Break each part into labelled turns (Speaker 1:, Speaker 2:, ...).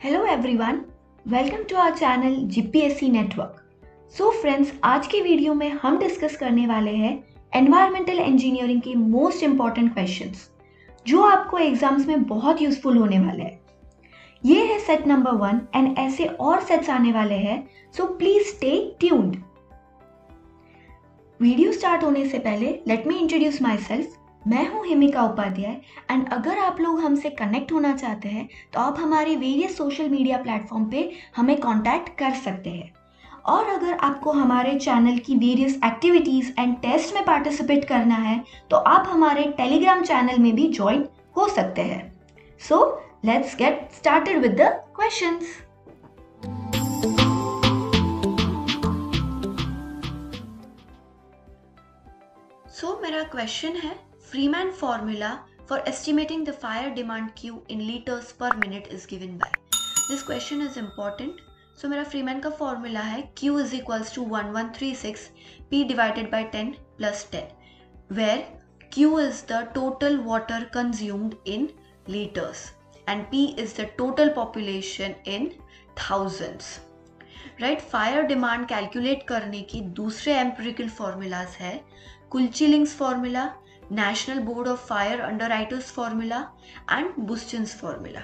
Speaker 1: Hello everyone, welcome to our channel GPSC network. So friends, आज के video में हम डिस्कस करने वाले हैं एनवायरमेंटल इंजीनियरिंग के मोस्ट इम्पॉर्टेंट क्वेश्चंस जो आपको एग्जाम्स में बहुत यूजफुल होने वाले हैं। ये है सेट नंबर 1 एंड ऐसे और सेट्स आने वाले हैं, so please stay tuned. Video start होने से पहले let me introduce my self. मैं हूं हिमिका उपाध्याय एंड अगर आप लोग हमसे कनेक्ट होना चाहते हैं तो आप हमारे वेरियस सोशल मीडिया प्लेटफॉर्म पे हमें कांटेक्ट कर सकते हैं। और अगर आपको हमारे चैनल की वेरियस एक्टिविटीज एंड टेस्ट में पार्टिसिपेट करना है तो आप हमारे टेलीग्राम चैनल में भी ज्वाइन हो सकते हैं। So let's get started with the questions. मेरा क्वेश्चन है, Freeman formula for estimating the fire demand Q in liters per minute is given by. This question is important. So मेरा Freeman का formula है Q is equals to 1136 P divided by 10 plus 10, where Q is the total water consumed in liters and P is the total population in thousands. Right? Fire demand calculate करने की दूसरे empirical formulas है कुलचिलिंग्स formula, national board of fire underwriters formula and बुस्चन्स formula.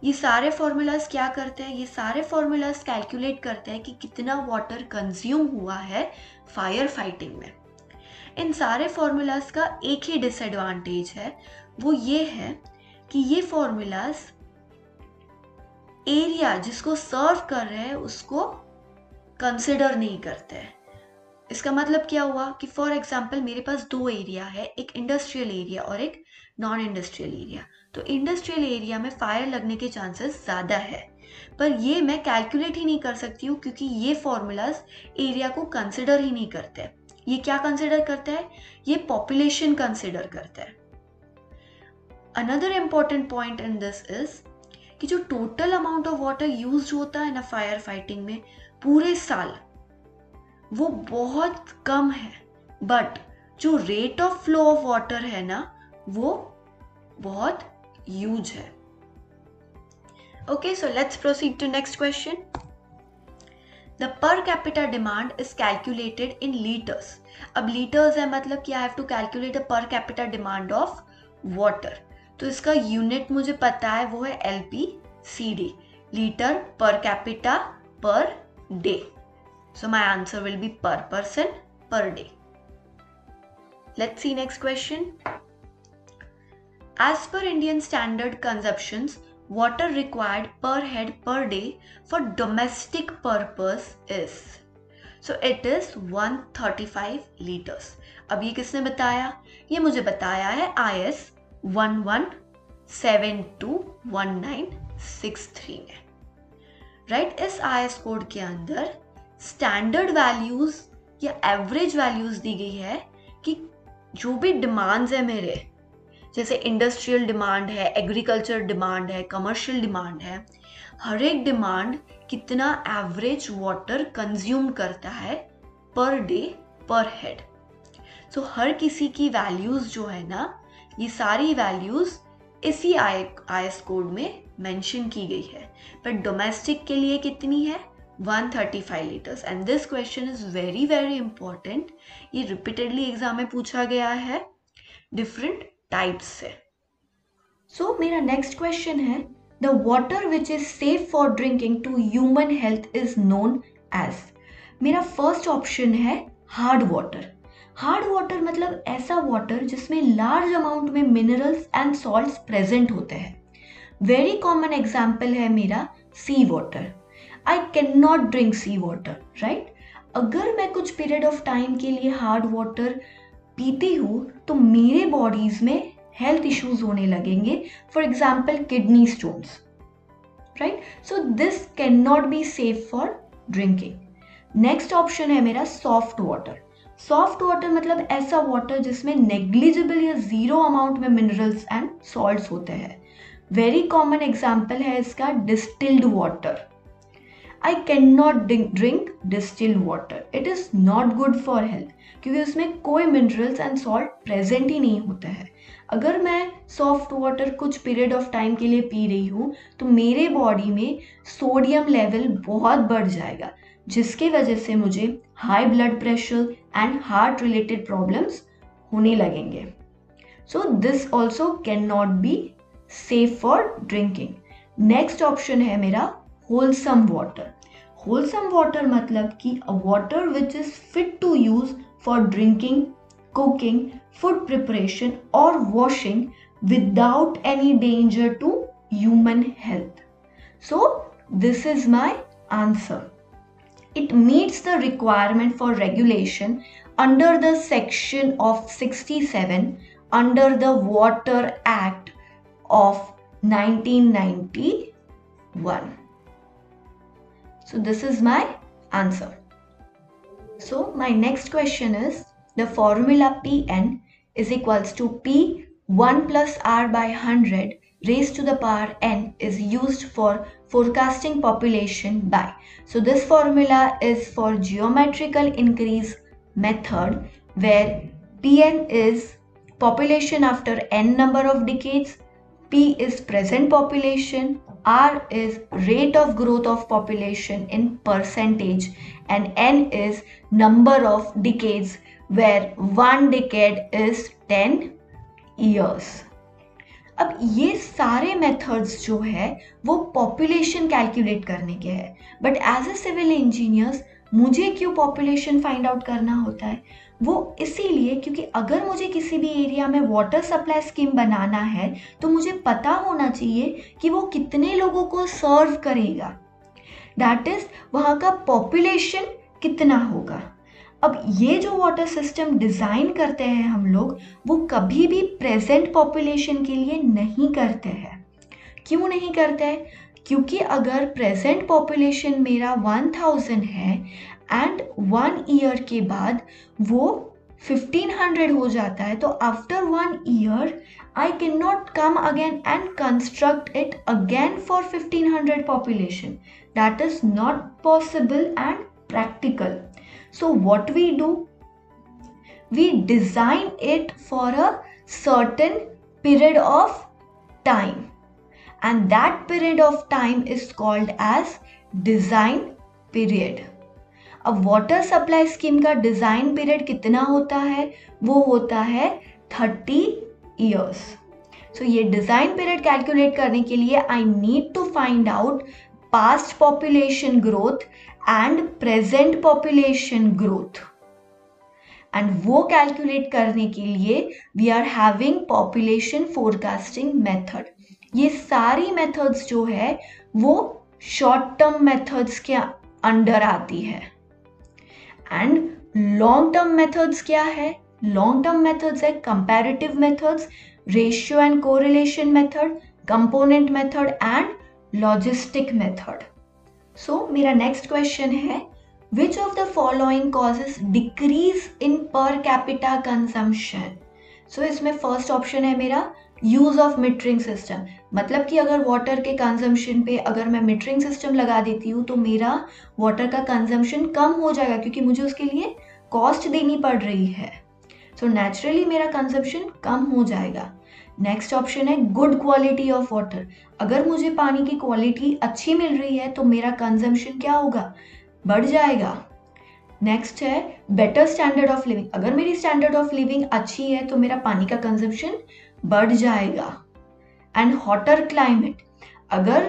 Speaker 1: ये सारे formulas क्या करते हैं? ये सारे फॉर्मूलाज कैलकुलेट करते हैं कि कितना वाटर कंज्यूम हुआ है फायर फाइटिंग में। इन सारे फॉर्मूलाज का एक ही डिसएडवांटेज है, वो ये है कि ये फॉर्मूलाज एरिया जिसको सर्व कर रहे हैं उसको कंसिडर नहीं करते हैं। इसका मतलब क्या हुआ कि फॉर एग्जाम्पल मेरे पास दो एरिया है, एक इंडस्ट्रियल एरिया और एक नॉन इंडस्ट्रियल एरिया। तो इंडस्ट्रियल एरिया में फायर लगने के चांसेस ज़्यादा है, पर ये मैं कैलकुलेट ही नहीं कर सकती हूँ क्योंकि ये फॉर्मूलाज एरिया को कंसिडर ही नहीं करते। ये क्या कंसिडर करता है? ये पॉपुलेशन कंसिडर करता है। Another important point in this is कि जो total amount of water use होता है ना फायर फाइटिंग में पूरे साल, वो बहुत कम है, बट जो rate of flow of water है ना वो बहुत ह्यूज है। Okay, so let's proceed to next question. The per capita demand is calculated in litres. अब लीटर्स है मतलब कि I have to calculate the per capita demand of water. तो इसका यूनिट मुझे पता है, वो है LPCD, litre per capita per day. So my answer will be per person per day. Let's see next question. As per Indian standard consumptions, water required per head per day for domestic purpose is. So it is 135 liters. अब ये किसने बताया? ये मुझे बताया है IS 11721963 ने। Right, इस IS कोड के अंदर स्टैंडर्ड वैल्यूज या एवरेज वैल्यूज दी गई है कि जो भी डिमांड्स है मेरे, जैसे इंडस्ट्रियल डिमांड है, एग्रीकल्चर डिमांड है, कमर्शियल डिमांड है, हर एक डिमांड कितना एवरेज वाटर कंज्यूम करता है पर डे पर हेड। सो हर किसी की वैल्यूज जो है ना, ये सारी वैल्यूज इसी IS कोड में मेंशन की गई है। पर डोमेस्टिक के लिए कितनी है? 135 litres. And this question is very very important. ये रिपीटेडली एग्जाम में पूछा गया है डिफरेंट टाइप्स से। सो मेरा नेक्स्ट क्वेश्चन है, the water which is safe for drinking to human health is known as. मेरा फर्स्ट ऑप्शन है हार्ड वाटर। हार्ड वाटर मतलब ऐसा वाटर जिसमें लार्ज अमाउंट में मिनरल्स एंड सॉल्ट्स प्रेजेंट होते हैं। वेरी कॉमन एग्जाम्पल है मेरा sea water. I cannot drink sea water, right? अगर मैं कुछ पीरियड ऑफ टाइम के लिए हार्ड वाटर पीती हूँ तो मेरे बॉडीज में हेल्थ इश्यूज होने लगेंगे, for example kidney stones, right? So this can not be safe for drinking. Next option है मेरा सॉफ्ट वाटर। सॉफ्ट वाटर मतलब ऐसा वाटर जिसमें नेग्लिजिबल या जीरो अमाउंट में मिनरल्स एंड सॉल्ट्स होते हैं। वेरी कॉमन एग्जाम्पल है इसका distilled water. I cannot drink distilled water. It is not good for health क्योंकि उसमें कोई मिनरल्स एंड सॉल्ट प्रेजेंट ही नहीं होता है। अगर मैं सॉफ्ट वाटर कुछ पीरियड ऑफ टाइम के लिए पी रही हूँ तो मेरे बॉडी में सोडियम लेवल बहुत बढ़ जाएगा, जिसके वजह से मुझे high blood pressure and heart related problems होने लगेंगे। So this also can not be safe for drinking. Next option है मेरा होलसम वाटर। होलसम वाटर मतलब कि a water which is fit to use for drinking, cooking, food preparation or washing without any danger to human health. So this is my answer. It meets the requirement for regulation under the section of 67 under the Water Act of 1991. So this is my answer. So my next question is, the formula Pn is equals to P 1 plus R by 100 raised to the power n is used for forecasting population by. So this formula is for geometrical increase method where Pn is population after n number of decades, P is present population, R is rate of growth of population in percentage, and n is number of decades where 1 decade is 10 years. अब ये सारे methods जो है वो population calculate करने के हैं, but as a civil engineers मुझे क्यों पॉपुलेशन फाइंड आउट करना होता है? वो इसीलिए क्योंकि अगर मुझे किसी भी एरिया में वाटर सप्लाई स्कीम बनाना है तो मुझे पता होना चाहिए कि वो कितने लोगों को सर्व करेगा, दैट इज वहाँ का पॉपुलेशन कितना होगा। अब ये जो वाटर सिस्टम डिज़ाइन करते हैं हम लोग, वो कभी भी प्रेजेंट पॉपुलेशन के लिए नहीं करते हैं। क्यों नहीं करते हैं? क्योंकि अगर प्रेजेंट पॉपुलेशन मेरा 1000 है एंड 1 ईयर के बाद वो 1500 हो जाता है, तो after 1 year I can not come again and construct it again for 1500 population. That is not possible and practical. So what we do? We design it for a certain period of time, and that period of time is called as design period. अब water supply scheme का design period कितना होता है? वो होता है 30 years. सो ये design period calculate करने के लिए I need to find out past population growth and present population growth, and वो कैलकुलेट करने के लिए we are having population forecasting method. ये सारी मेथड्स जो है वो शॉर्ट टर्म मेथड्स के अंडर आती है। एंड लॉन्ग टर्म मेथड्स क्या है? लॉन्ग टर्म मेथड्स है comparative methods, ratio and correlation method, component method and logistic method. So मेरा नेक्स्ट क्वेश्चन है, which of the following causes decrease in per capita consumption? So इसमें first option है मेरा use of metering system, मतलब कि अगर water के consumption पे अगर मैं मीटरिंग सिस्टम लगा देती हूँ तो मेरा वाटर का कंजम्पशन कम हो जाएगा क्योंकि मुझे उसके लिए कॉस्ट देनी पड़ रही है। सो नेचुरली मेरा कंजम्पशन कम हो जाएगा। नेक्स्ट ऑप्शन है गुड क्वालिटी ऑफ वाटर, अगर मुझे पानी की क्वालिटी अच्छी मिल रही है तो मेरा कंजम्पशन क्या होगा? बढ़ जाएगा। नेक्स्ट है बेटर स्टैंडर्ड ऑफ लिविंग, अगर मेरी स्टैंडर्ड ऑफ लिविंग अच्छी है तो मेरा पानी का कंजम्पशन बढ़ जाएगा। एंड हॉटर क्लाइमेट, अगर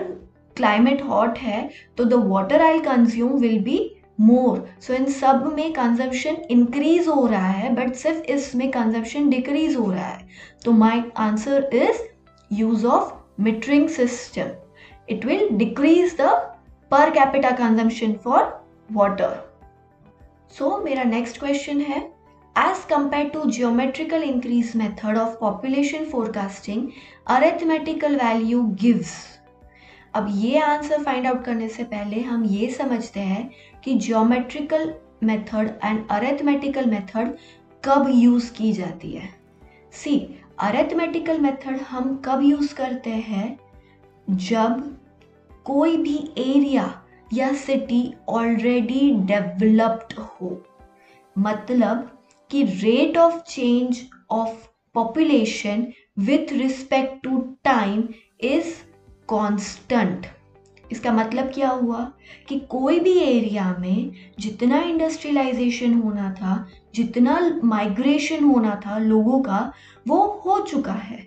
Speaker 1: क्लाइमेट हॉट है तो the water I consume will be more. So इन सब में कंजम्पशन इंक्रीज हो रहा है बट सिर्फ इसमें कंजम्पशन डिक्रीज हो रहा है। तो my answer is use of metering system, it will decrease the per capita consumption for water. So मेरा नेक्स्ट क्वेश्चन है, as compare to geometrical increase method of population forecasting arithmetical value gives. अब ये answer find out करने से पहले हम ये समझते हैं कि geometrical method and arithmetical method कब यूज की जाती है। सी, अरिथमेटिकल मेथड हम कब यूज करते हैं? जब कोई भी एरिया या सिटी ऑलरेडी डेवलप्ड हो, मतलब कि rate of change of population with respect to time is constant. इसका मतलब क्या हुआ कि कोई भी एरिया में जितना इंडस्ट्रियलाइजेशन होना था, जितना माइग्रेशन होना था लोगों का, वो हो चुका है,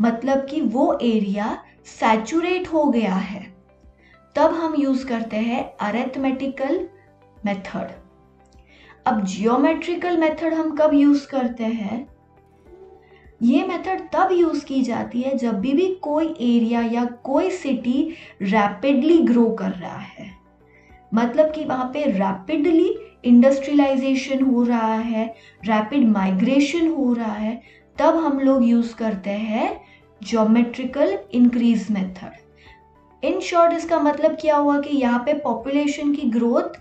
Speaker 1: मतलब कि वो एरिया सैचुरेट हो गया है। तब हम यूज करते हैं अरिथमेटिकल मेथड। अब जियोमेट्रिकल मेथड हम कब यूज करते हैं? ये मेथड तब यूज की जाती है जब भी कोई एरिया या कोई सिटी रैपिडली ग्रो कर रहा है, मतलब कि वहां पे रैपिडली इंडस्ट्रियलाइजेशन हो रहा है, रैपिड माइग्रेशन हो रहा है, तब हम लोग यूज करते हैं geometrical increase method. In short इसका मतलब क्या हुआ कि यहाँ पे पॉपुलेशन की ग्रोथ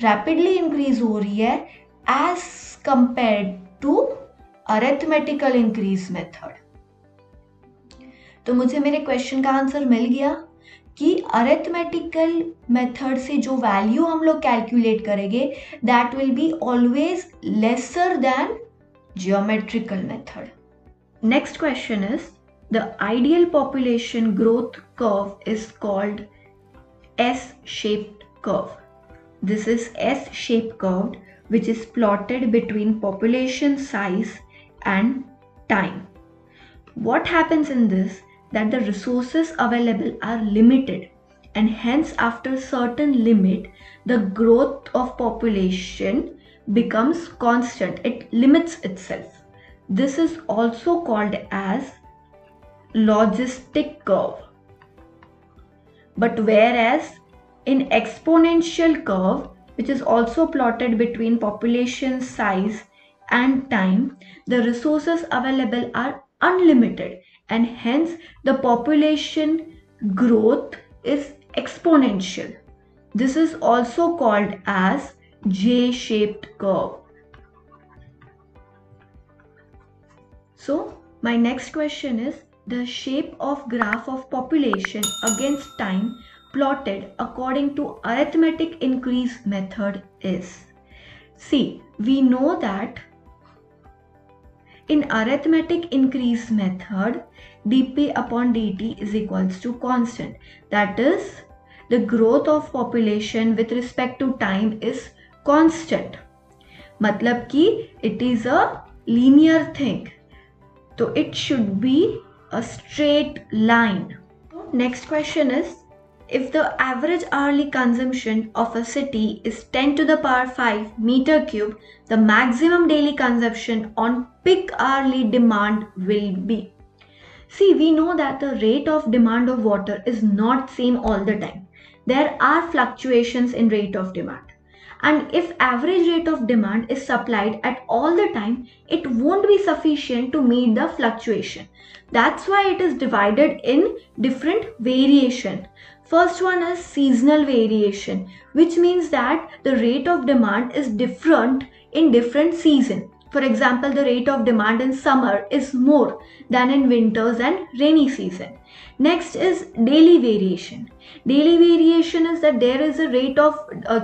Speaker 1: रैपिडली इंक्रीज हो रही है as compared to arithmetical increase method. तो मुझे मेरे क्वेश्चन का आंसर मिल गया कि अरिथमेटिकल मेथड से जो वैल्यू हम लोग कैलकुलेट करेंगे that will be always lesser than geometrical method. Next question is the ideal population growth curve is called S-shaped curve. This is S-shaped curve which is plotted between population size and time. What happens in this? That the resources available are limited, and hence after certain limit the growth of population becomes constant. It limits itself. This is also called as logistic curve. But whereas in exponential curve, which is also plotted between population size and time, the resources available are unlimited, and hence the population growth is exponential. This is also called as J-shaped curve. So my next question is, the shape of graph of population against time plotted according to arithmetic increase method is. See, we know that in arithmetic increase method dp upon dt is equals to constant. That is, the growth of population with respect to time is constant, मतलब कि it is a linear thing, so it should be a straight line. Next question is, if the average hourly consumption of a city is 10 to the power 5 meter cube, the maximum daily consumption on peak hourly demand will be. See, we know that the rate of demand of water is not same all the time. There are fluctuations in rate of demand. And if average rate of demand is supplied at all the time, it won't be sufficient to meet the fluctuation. That's why it is divided in different variation. First one is seasonal variation, which means that the rate of demand is different in different season. For example, the rate of demand in summer is more than in winters and rainy season. Next is daily variation. Daily variation is that there is a rate of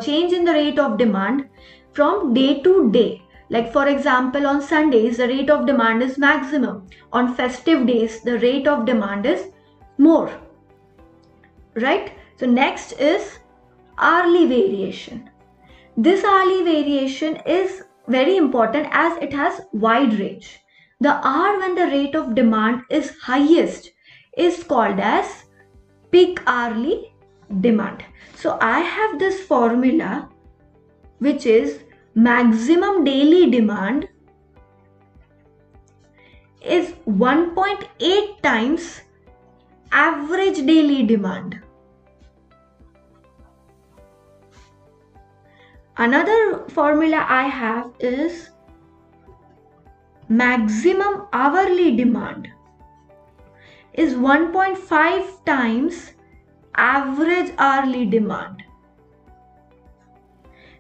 Speaker 1: change in the rate of demand from day to day. Like for example, on Sundays the rate of demand is maximum. On festive days the rate of demand is more. Right? So next is hourly variation. This hourly variation is very important as it has wide range. The hour when the rate of demand is highest is called as peak hourly demand. So I have this formula which is maximum daily demand is 1.8 times average daily demand. Another formula I have is maximum hourly demand is 1.5 times average hourly demand.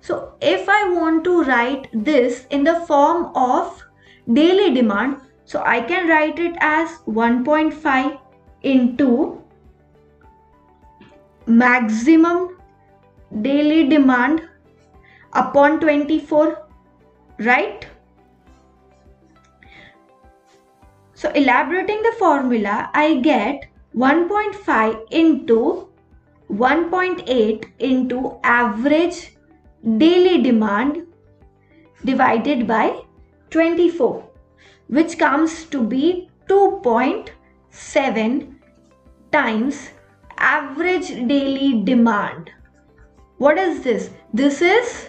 Speaker 1: So if I want to write this in the form of daily demand, so I can write it as 1.5 into maximum daily demand upon 24, right? So elaborating the formula, I get 1.5 into 1.8 into average daily demand divided by 24, which comes to be 2.7 times average daily demand. What is this? This is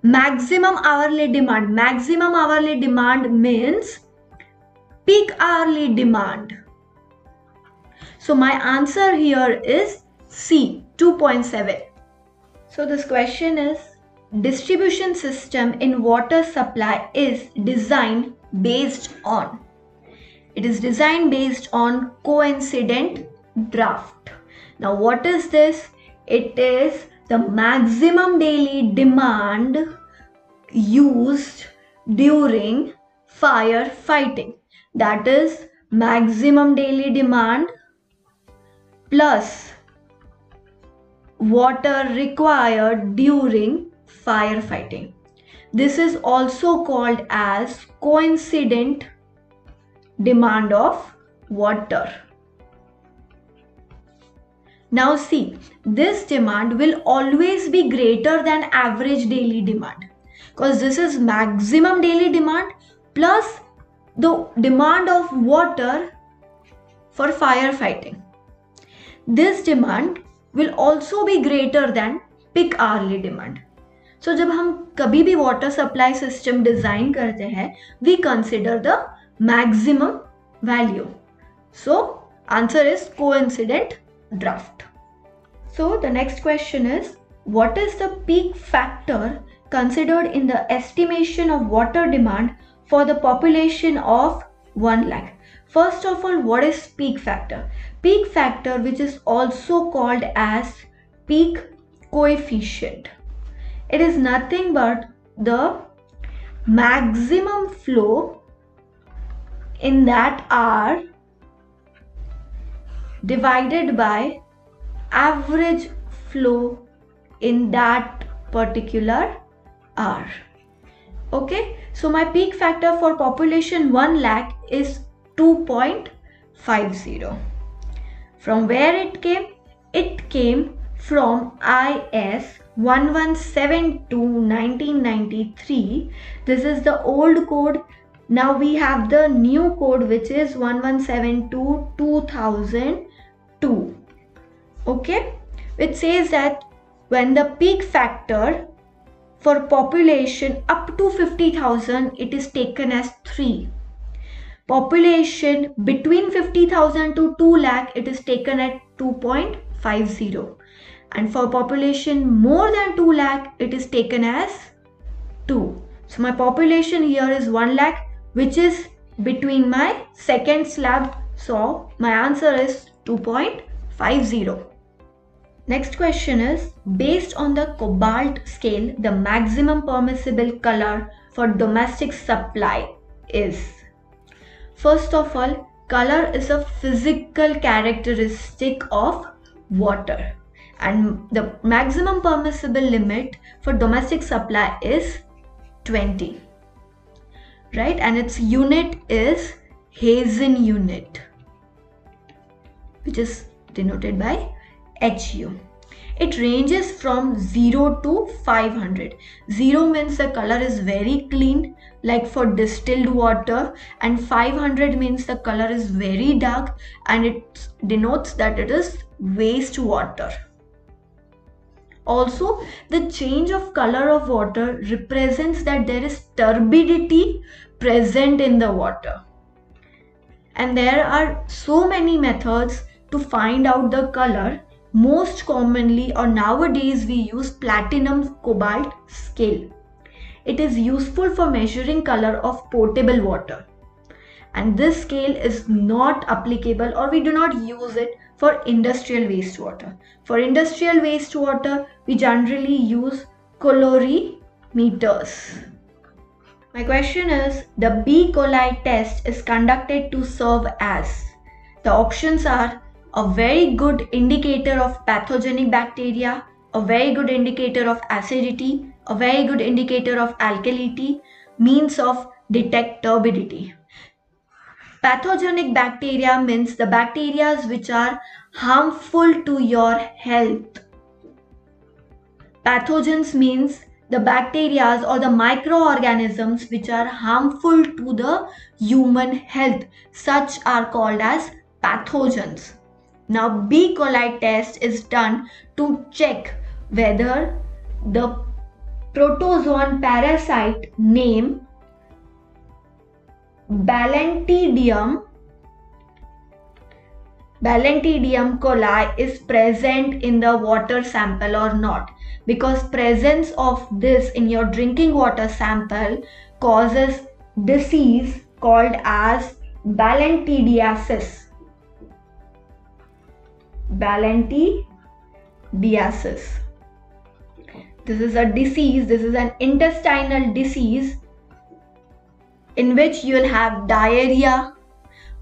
Speaker 1: maximum hourly demand. Maximum hourly demand means peak hourly demand. So my answer here is C, 2.7. So this question is, distribution system in water supply is designed based on. It is designed based on coincident draft. Now what is this? It is the maximum daily demand used during firefighting. That is maximum daily demand plus water required during firefighting. This is also called as coincident demand of water. Now see, this demand will always be greater than average daily demand, because this is maximum daily demand plus the demand of water for firefighting. This demand will also be greater than peak hourly demand. So जब हम कभी भी water supply system design करते हैं, we consider the maximum value. So answer is coincident draft. So the next question is, what is the peak factor considered in the estimation of water demand for the population of 1 lakh? First of all, what is peak factor? Peak factor, which is also called as peak coefficient. It is nothing but the maximum flow in that hour divided by average flow in that particular hour. Okay, so my peak factor for population 1 lakh is 2.50. From where it came? It came from IS 1172/1993. This is the old code. Now we have the new code, which is 1172/2002. Okay, which says that when the peak factor for population up to 50,000, it is taken as 3. Population between 50,000 to 2 lakh, it is taken at 2.50. And for population more than 2 lakh, it is taken as 2. So my population here is 1 lakh, which is between my second slab. So my answer is 2.50. Next question is, based on the cobalt scale, the maximum permissible color for domestic supply is. First of all, color is a physical characteristic of water, and the maximum permissible limit for domestic supply is 20, right? And its unit is Hazen unit, which is denoted by HU. It ranges from 0 to 500. 0 means the color is very clean, like for distilled water, and 500 means the color is very dark and it denotes that it is wastewater. Also, the change of color of water represents that there is turbidity present in the water. And there are so many methods to find out the color. Most commonly, or nowadays, we use platinum cobalt scale. It is useful for measuring color of potable water. And this scale is not applicable, or we do not use it for industrial wastewater. For industrial wastewater, we generally use colorimeters. My question is, the B. coli test is conducted to serve as. The options are a very good indicator of pathogenic bacteria, a very good indicator of acidity, a very good indicator of alkalinity, means of detect turbidity. Pathogenic bacteria means the bacteria which are harmful to your health. Pathogens means the bacteria or the microorganisms which are harmful to the human health. Such are called as pathogens. Now, B. coli test is done to check whether the protozoan parasite name Balantidium coli is present in the water sample or not, because presence of this in your drinking water sample causes disease called as balantidiasis. This is a disease, this is an intestinal disease in which you will have diarrhea,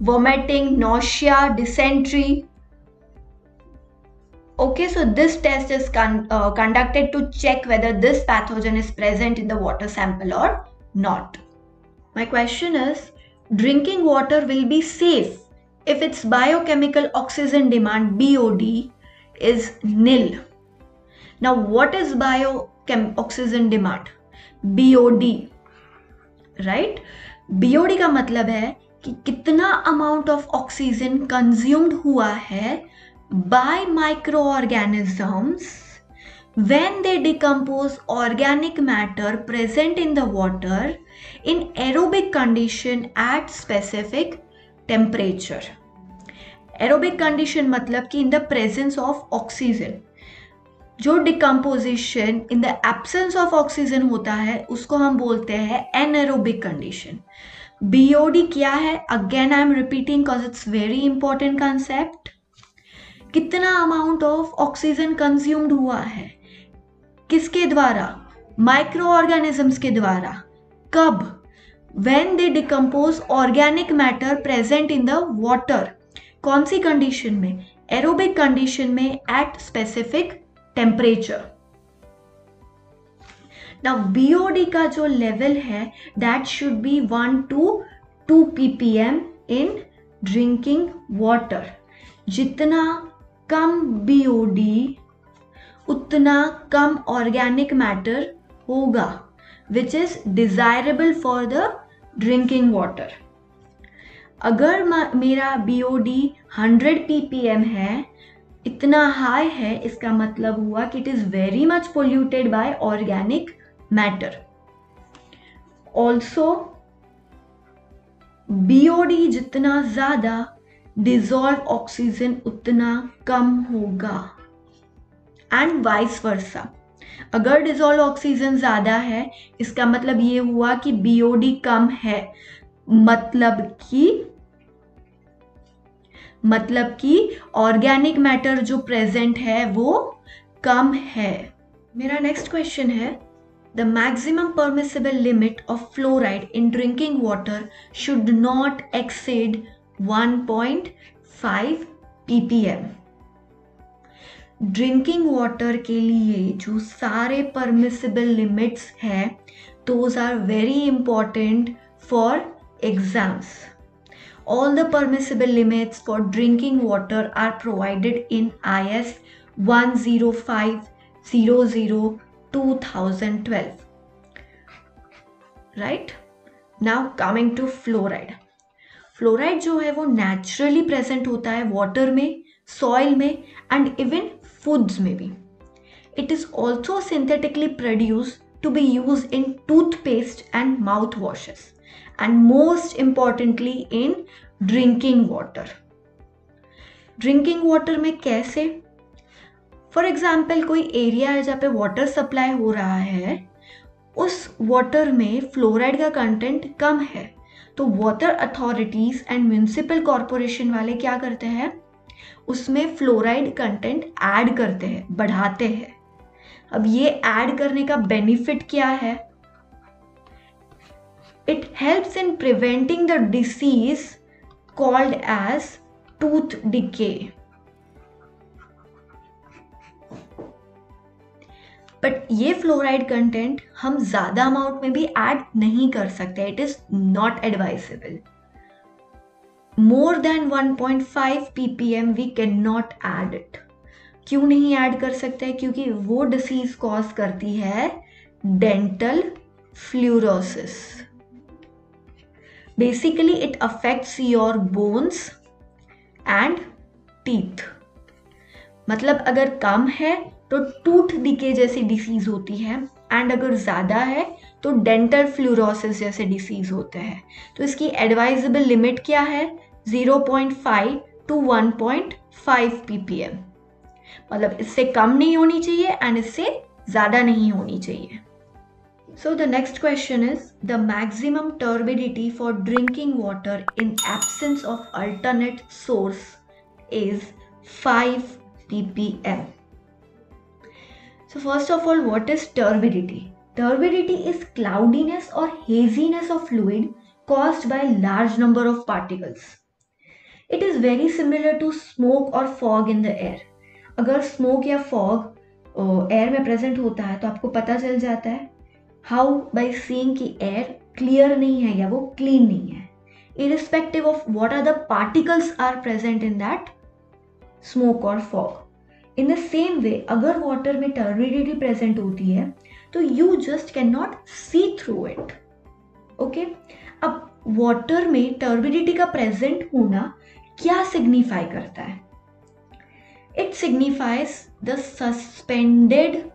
Speaker 1: vomiting, nausea, dysentery. Okay, so this test is conducted to check whether this pathogen is present in the water sample or not. My question is, drinking water will be safe if its biochemical oxygen demand BOD is nil. Now, what is oxygen demand? BOD, right? BOD का मतलब है कि कितना amount of oxygen consumed हुआ है bye microorganisms when they decompose organic matter present in the water in aerobic condition at specific temperature. Aerobic condition मतलब कि in the presence of oxygen. जो decomposition in the absence of oxygen होता है उसको हम बोलते हैं एनएरोबिक कंडीशन. बीओडी क्या है? Again I am repeating because it's very important concept. कितना अमाउंट ऑफ ऑक्सीजन कंज्यूम्ड हुआ है, किसके द्वारा? माइक्रो ऑर्गेनिजम्स के द्वारा. कब? When they decompose organic matter present in the water. कौन सी कंडीशन में? एरोबिक कंडीशन में at specific temperature. Now BOD का जो लेवल है that should be 1 to 2 ppm in drinking water. जितना कम बीओडी उतना कम ऑर्गेनिक मैटर होगा which is desirable for the drinking water. अगर मेरा बीओडी 100 ppm है, इतना हाई है, इसका मतलब हुआ कि it is very much polluted by organic matter. Also BOD जितना ज्यादा डिजॉल्व ऑक्सीजन उतना कम होगा एंड वाइस वर्सा. अगर डिजॉल्व ऑक्सीजन ज्यादा है इसका मतलब ये हुआ कि बीओडी कम है, मतलब कि ऑर्गेनिक मैटर जो प्रेजेंट है वो कम है. मेरा नेक्स्ट क्वेश्चन है, the maximum permissible limit of fluoride in drinking water should not exceed 1.5 ppm. Drinking water के लिए जो सारे परमिसिबल लिमिट्स हैं those are very important for exams. All the permissible limits for drinking water are provided in IS 10500/2012. Right? Now coming to fluoride. Fluoride जो है वो naturally present होता है water में, soil में and even foods में भी. It is also synthetically produced to be used in toothpaste and mouthwashes. And most importantly in drinking water. Drinking water में कैसे? For example कोई एरिया है जहाँ पे वाटर सप्लाई हो रहा है, उस वाटर में फ्लोराइड का कंटेंट कम है, तो water authorities and municipal corporation वाले क्या करते हैं? उसमें फ्लोराइड कंटेंट ऐड करते हैं, बढ़ाते हैं. अब ये ऐड करने का बेनिफिट क्या है? It helps in preventing the disease called as tooth decay. But ये फ्लोराइड कंटेंट हम ज्यादा अमाउंट में भी ऐड नहीं कर सकते. It is not advisable. more than 1.5 ppm we cannot add it. क्यों नहीं ऐड कर सकते? क्योंकि वो डिसीज कॉज करती है dental fluorosis. Basically it affects your bones and teeth. मतलब अगर कम है तो टूथ डिके जैसी डिसीज होती है, एंड अगर ज़्यादा है तो डेंटल फ्लूरोसिस जैसे डिसीज होते हैं. तो इसकी एडवाइजेबल लिमिट क्या है? 0.5 to 1.5 ppm. मतलब इससे कम नहीं होनी चाहिए एंड इससे ज़्यादा नहीं होनी चाहिए. So the next question is, the maximum turbidity for drinking water in absence of alternate source is 5 ppm. So first of all, what is turbidity? Turbidity is cloudiness or haziness of fluid caused by large number of particles. It is very similar to smoke or fog in the air. अगर smoke या fog air में present होता है तो आपको पता चल जाता है. How? By seeing कि air clear नहीं है या वो clean नहीं है, irrespective of what are the particles are present in that smoke or fog. In the same way, अगर water में turbidity present होती है तो you just cannot see through it. Okay? अब water में turbidity का present होना क्या signify करता है? It signifies the suspended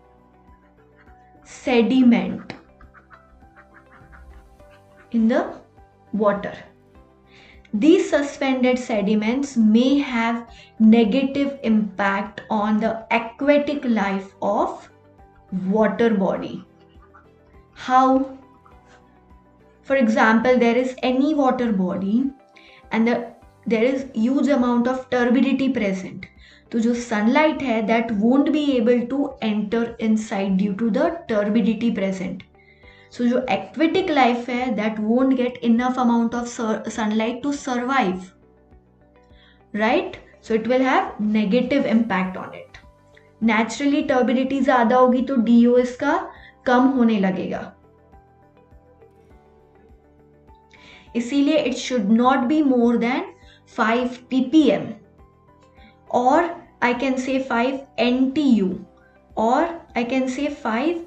Speaker 1: sediment in the water. These suspended sediments may have negative impact on the aquatic life of water body. How? For example, there is any water body and there is huge amount of turbidity present. तो जो sunlight है that won't be able to enter inside due to the turbidity present. So जो aquatic life है that won't get enough amount of sunlight to survive, right? So it will have negative impact on it. Naturally turbidity ज़्यादा होगी तो DO इसका कम होने लगेगा. इसीलिए it should not be more than 5 ppm, or I can say 5 NTU, or I can say 5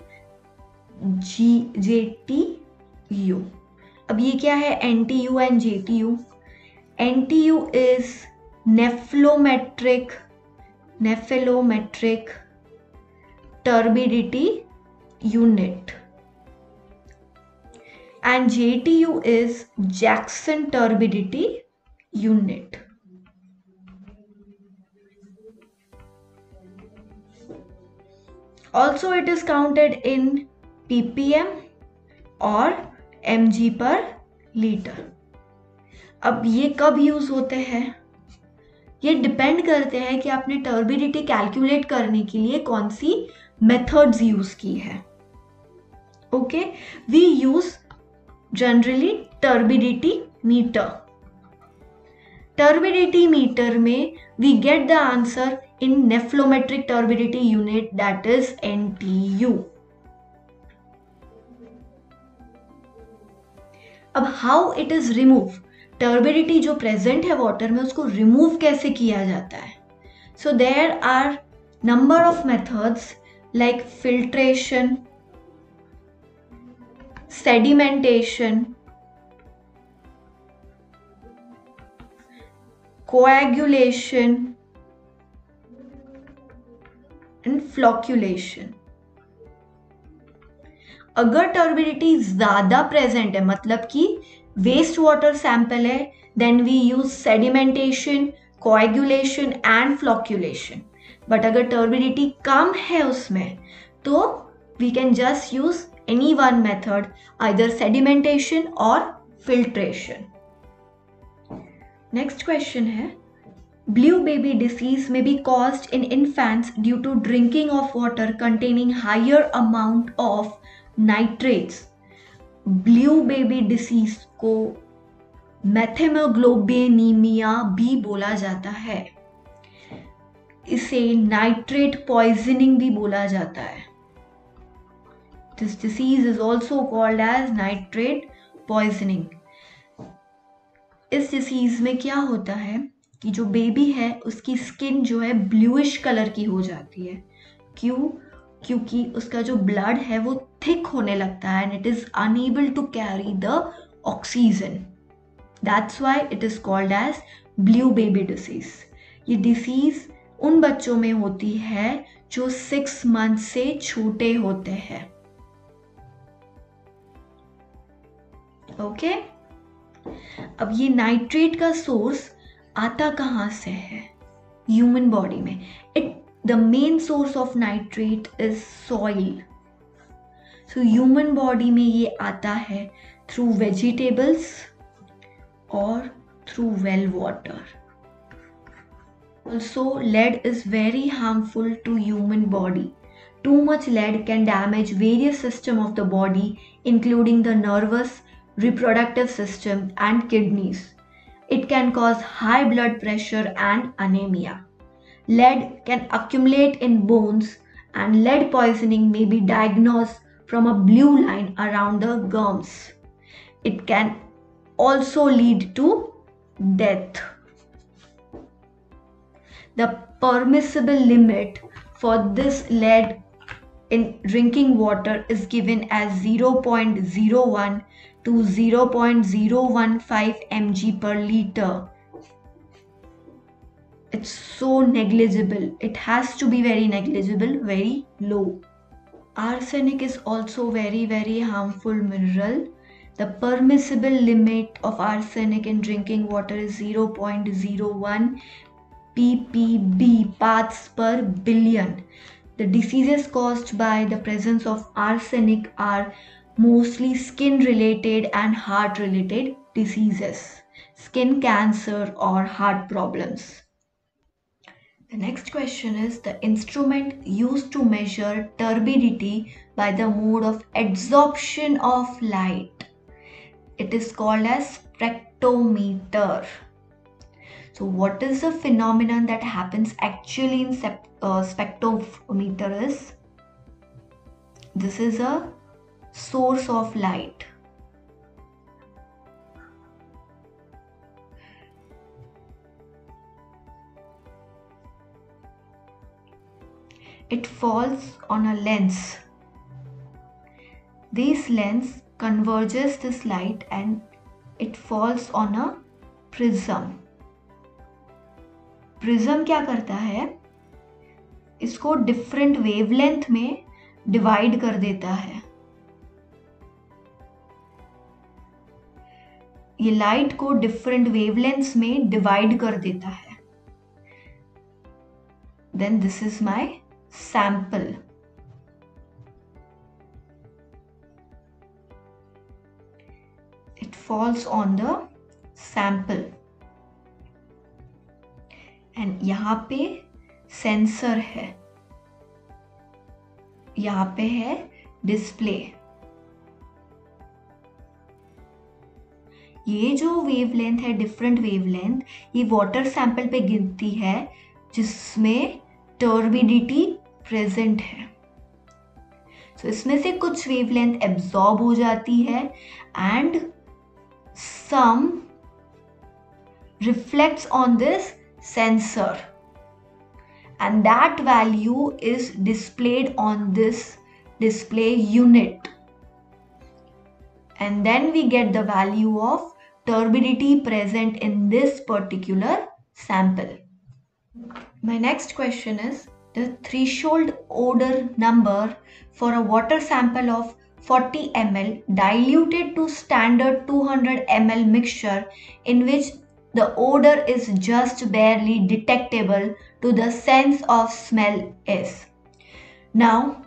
Speaker 1: JTU. अब ये क्या है NTU and JTU? NTU is nephelometric turbidity unit, and JTU is Jackson turbidity unit. Also it is counted in ppm और mg per liter. अब ये कब use होते हैं? ये डिपेंड करते हैं कि आपने टर्बिडिटी कैलकुलेट करने के लिए कौन सी मेथड्स यूज की है. Okay, we use generally turbidity meter. Turbidity meter में we get the answer in nephelometric turbidity unit, that is NTU. अब how it is remove? Turbidity जो present है water में उसको remove कैसे किया जाता है? So there are number of methods like filtration, sedimentation, coagulation and flocculation. अगर टर्बिडिटी ज्यादा प्रेजेंट है, मतलब कि वेस्ट वाटर सैंपल है, then we use sedimentation, coagulation and flocculation. But अगर टर्बिडिटी कम है उसमें तो we can just use any one method, either sedimentation और फिल्ट्रेशन. नेक्स्ट क्वेश्चन है, Blue baby disease may be caused in infants due to drinking of water containing higher amount of nitrates. Blue baby disease को methaemoglobinaemia भी बोला जाता है. इसे nitrate poisoning भी बोला जाता है. This disease is also called as nitrate poisoning. इस डिसीज में क्या होता है कि जो बेबी है उसकी स्किन जो है ब्लूइश कलर की हो जाती है। क्यों? क्योंकि उसका जो ब्लड है वो थिक होने लगता है and it is unable to carry the oxygen. That's why it is called as blue baby disease. ये डिसीज उन बच्चों में होती है जो 6 मंथ से छोटे होते हैं। ओके अब ये नाइट्रेट का सोर्स आता कहाँ से है? ह्यूमन बॉडी में the main source of nitrate is soil. So human body में ये आता है थ्रू वेजिटेबल्स और through well water. Also, lead is very harmful to human body. Too much lead can damage various systems of the body, including the nervous, reproductive system, and kidneys. It can cause high blood pressure and anemia. Lead can accumulate in bones, and lead poisoning may be diagnosed from a blue line around the gums. It can also lead to death. The permissible limit for this lead in drinking water is given as 0.01 to 0.015 mg per liter. It's so negligible. It has to be very negligible, very low. Arsenic is also very harmful mineral. The permissible limit of arsenic in drinking water is 0.01 ppb parts per billion. The diseases caused by the presence of arsenic are mostly skin related and heart related diseases, skin cancer or heart problems. The next question is the instrument used to measure turbidity by the mode of absorption of light. It is called as spectrometer. So what is the phenomenon that happens actually in spectrometer is, this is a source of light. It falls on a lens. This lens converges this light and it falls on a prism. Prism क्या करता है? इसको different wavelength में divide कर देता है। ये light को डिफरेंट वेवलेंथ्स में डिवाइड कर देता है। Then this is my sample. It falls on the sample and यहाँ पे सेंसर है, यहाँ पे है डिस्प्ले। ये जो वेवलेंथ है, डिफरेंट वेवलेंथ, ये वाटर सैंपल पे गिनती है जिसमें टर्बिडिटी प्रेजेंट है। सो इसमें से कुछ वेवलेंथ एब्जॉर्ब हो जाती है and some reflects on this sensor and that value is displayed on this display unit and then we get the value of turbidity present in this particular sample. My next question is the threshold odor number for a water sample of 40 ml diluted to standard 200 ml mixture in which the odor is just barely detectable to the sense of smell is. Now,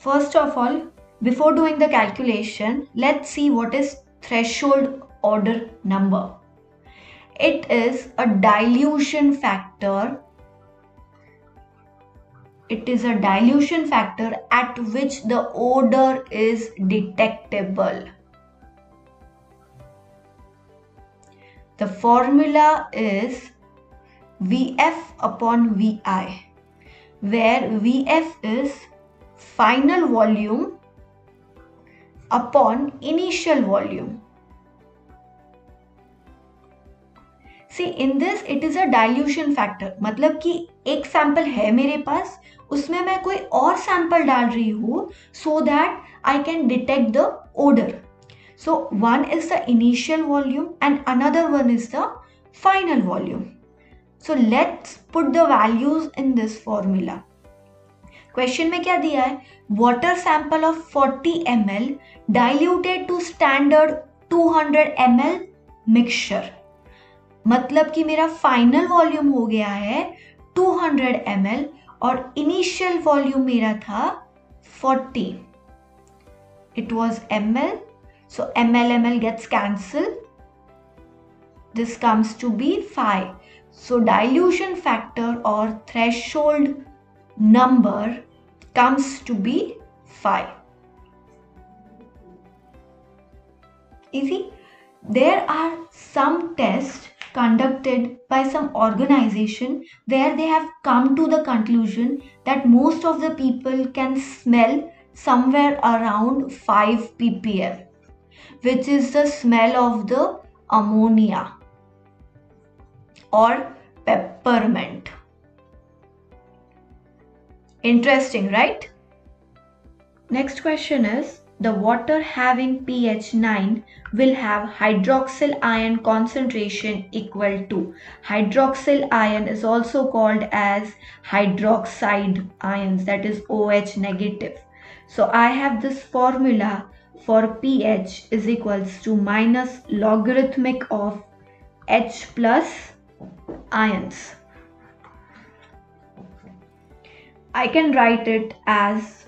Speaker 1: first of all, before doing the calculation, let's see what is threshold odor number. It is a dilution factor. It is a dilution factor at which the odor is detectable. The formula is Vf upon Vi, where Vf is final volume upon initial volume. See in this it is a dilution factor, मतलब कि एक sample है मेरे पास, उसमें मैं कोई और sample डाल रही हूँ so that I can detect the order. So one is the initial volume and another one is the final volume. So let's put the values in this formula. Question में क्या दिया है? Water sample of 40 ml diluted to standard 200 ml mixture. मतलब कि मेरा final volume हो गया है 200 ml और इनिशियल वॉल्यूम मेरा था 40. It was ml, so ml gets cancelled. This comes to be 5. So dilution factor or threshold number comes to be 5. Easy. There are some tests conducted by some organization where they have come to the conclusion that most of the people can smell somewhere around 5 ppm, which is the smell of the ammonia or peppermint. Interesting, right? Next question is, the water having pH 9 will have hydroxyl ion concentration equal to. Hydroxyl ion is also called as hydroxide ions, that is OH negative. So I have this formula for pH is equals to minus logarithmic of H plus ions. I can write it as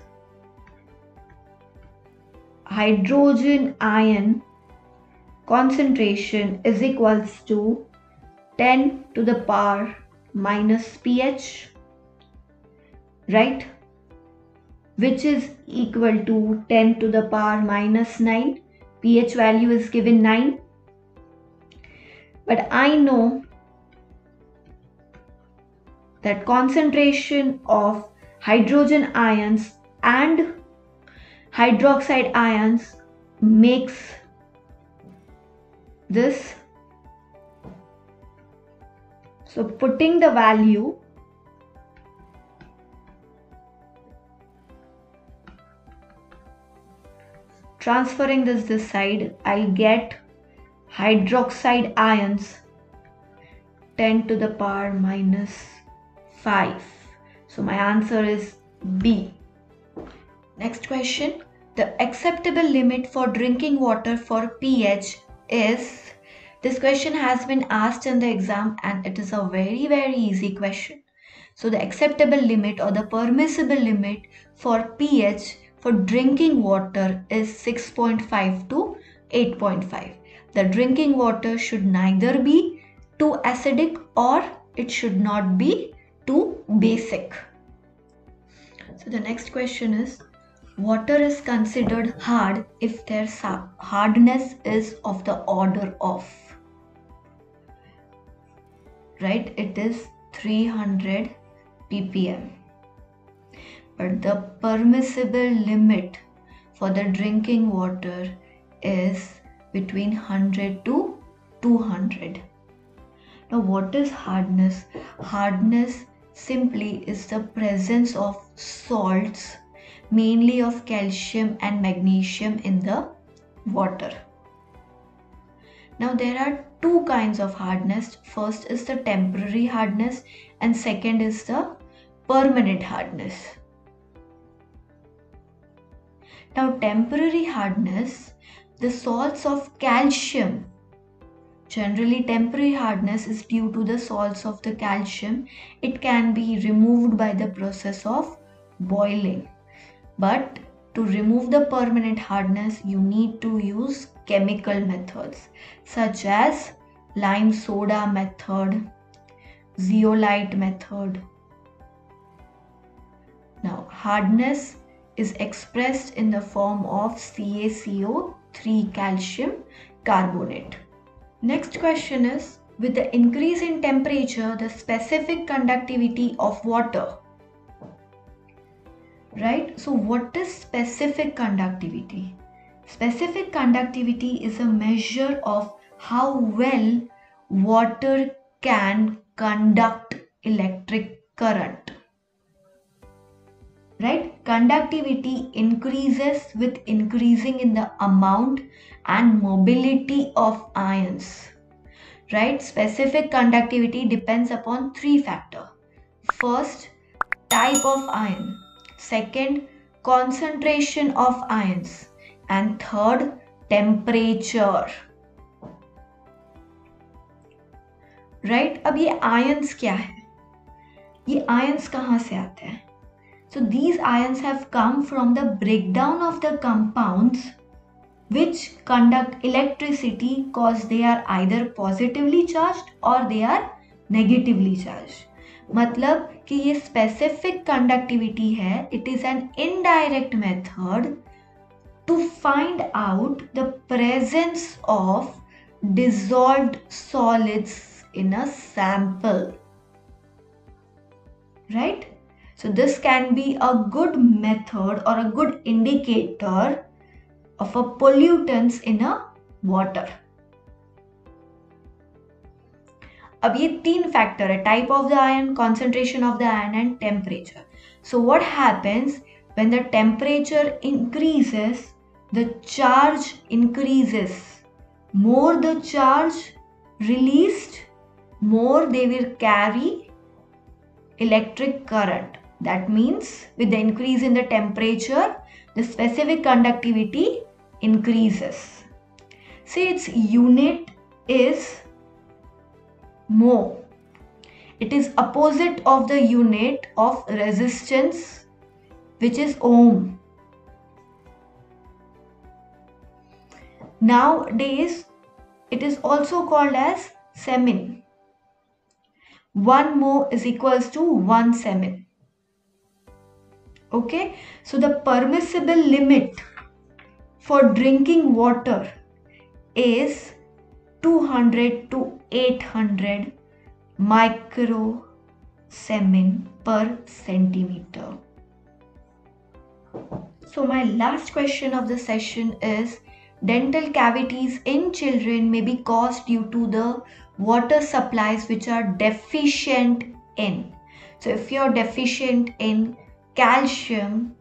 Speaker 1: hydrogen ion concentration is equals to 10 to the power minus pH, right? Which is equal to 10 to the power minus 9. pH value is given 9. But I know that concentration of hydrogen ions and hydroxide ions makes this. So putting the value, transferring this side, I'll get hydroxide ions 10 to the power minus 5. So my answer is B. Next question. The acceptable limit for drinking water for pH is, this question has been asked in the exam and it is a very easy question. So the acceptable limit or the permissible limit for pH for drinking water is 6.5 to 8.5. The drinking water should neither be too acidic or it should not be too basic. So the next question is, water is considered hard if their hardness is of the order of, right? It is 300 ppm. But the permissible limit for the drinking water is between 100 to 200. Now what is hardness? Hardness simply is the presence of salts, mainly of calcium and magnesium in the water. Now there are two kinds of hardness. First is the temporary hardness and second is the permanent hardness. Now temporary hardness, the salts of calcium, generally temporary hardness is due to the salts of the calcium. It can be removed by the process of boiling. But to remove the permanent hardness, you need to use chemical methods such as lime soda method, zeolite method. Now hardness is expressed in the form of CaCO3 calcium carbonate. Next question is, with the increase in temperature, the specific conductivity of water. Right? So what is specific conductivity? Specific conductivity is a measure of how well water can conduct electric current. Right? Conductivity increases with increasing in the amount and mobility of ions. Right? Specific conductivity depends upon three factors. First, type of ion. Second, concentration of ions. And third, temperature. Right? अब ये ions क्या है? ये ions कहाँ से आते हैं? So these ions have come from the breakdown of the compounds which conduct electricity because they are either positively charged or they are negatively charged. मतलब कि ये specific conductivity है, it is an indirect method to find out the presence of dissolved solids in a sample. Right? So this can be a good method or a good indicator of a pollutants in a water. अब ये तीन factor है, type of the ion, concentration of the ion and temperature. So what happens when the temperature increases, the charge increases. More the charge released, more they will carry electric current. That means with the increase in the temperature, the specific conductivity increases. Say its unit is mho. It is opposite of the unit of resistance, which is ohm. Nowadays, it is also called as semin. 1 mho is equals to 1 semin. Okay, so the permissible limit for drinking water is 200 to 800 microsemin per centimeter. So my last question of the session is, dental cavities in children may be caused due to the water supplies which are deficient in. So if you're deficient in calcium,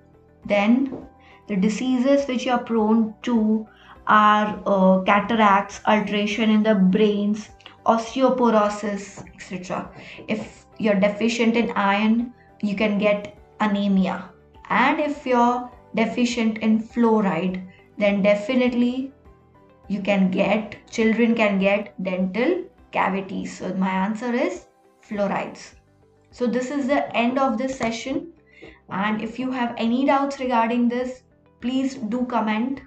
Speaker 1: then the diseases which you are prone to are cataracts, alteration in the brains, osteoporosis, etc. If you're deficient in iron, you can get anemia. And if you're deficient in fluoride, then definitely children can get dental cavities. So my answer is fluorides. So this is the end of this session. And if you have any doubts regarding this, please do comment.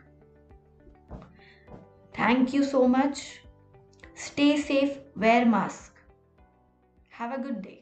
Speaker 1: Thank you so much. Stay safe, wear mask. Have a good day.